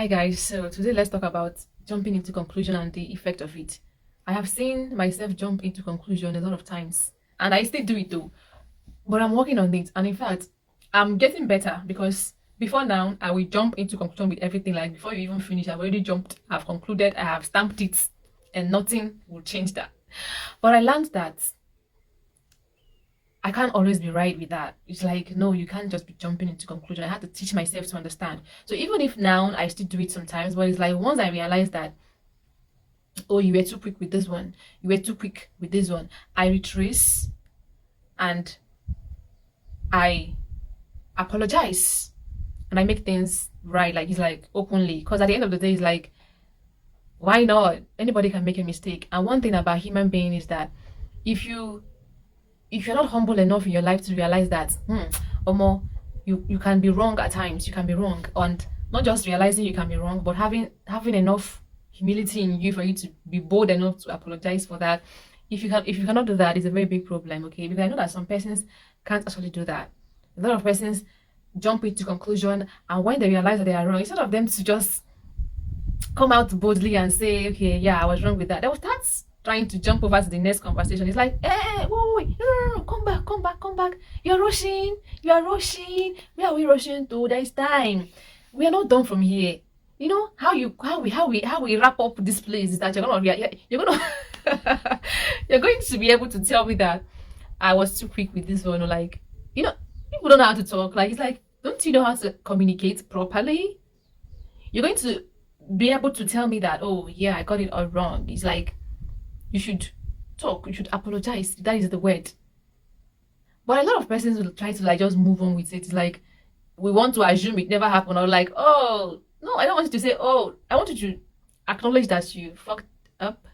Hi guys, so today let's talk about jumping into conclusion and the effect of it. I have seen myself jump into conclusion a lot of times and I still do it though, but I'm working on it. And in fact, I'm getting better because before now I will jump into conclusion with everything. Like before you even finish, I've already jumped, I've concluded, I have stamped it, and nothing will change that. But I learned that I can't always be right with that. It's like, no, you can't just be jumping into conclusion. I had to teach myself to understand. So even if now I still do it sometimes, but it's like once I realize that, oh, you were too quick with this one, you were too quick with this one, I retrace and I apologize and I make things right. Like it's like openly. Because at the end of the day, it's like, why not? Anybody can make a mistake. And one thing about human being is that if you if you're not humble enough in your life to realize that, Omo, you can be wrong at times, you can be wrong. And not just realizing you can be wrong, but having enough humility in you for you to be bold enough to apologize for that. If you cannot do that, it's a very big problem, okay? Because I know that some persons can't actually do that. A lot of persons jump into conclusion, and when they realize that they are wrong, instead of them to just come out boldly and say, okay, yeah, I was wrong with that, they will start trying to jump over to the next conversation. It's like, wait, no, come back, come back, come back. You're rushing, you are rushing. Where are we rushing to? There is time. We are not done from here. You know how we wrap up this place is that you're going to be able to tell me that I was too quick with this one, or like, people don't know how to talk. Like it's like, don't you know how to communicate properly? You're going to be able to tell me that, oh yeah, I got it all wrong. It's like, you should talk, you should apologize. That is the word. But a lot of persons will try to like just move on with it. It's like we want to assume it never happened, or like, oh no, I don't want you to say, oh, I want you to acknowledge that you fucked up.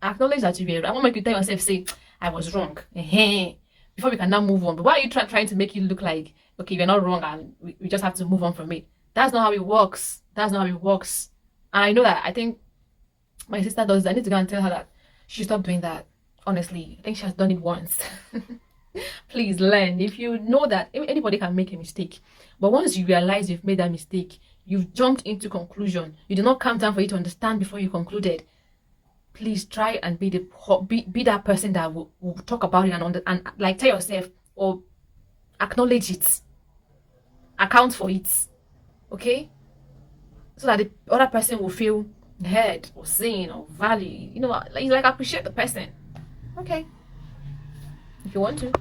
Acknowledge that you were. I want to make you tell yourself, say, I was wrong. Before we can now move on. But why are you trying to make it look like, okay, you're not wrong and we just have to move on from it? That's not how it works. That's not how it works. And I know that. I think my sister does. I need to go and tell her that she should stop doing that. Honestly, I think she has done it once. Please learn. If you know that anybody can make a mistake, but once you realize you've made that mistake, you've jumped into conclusion. You do not calm down for you to understand before you concluded. Please try and be that person that will talk about it and like tell yourself or acknowledge it, account for it, okay? So that the other person will feel heard or seen or valued. Like appreciate the person. Okay, if you want to.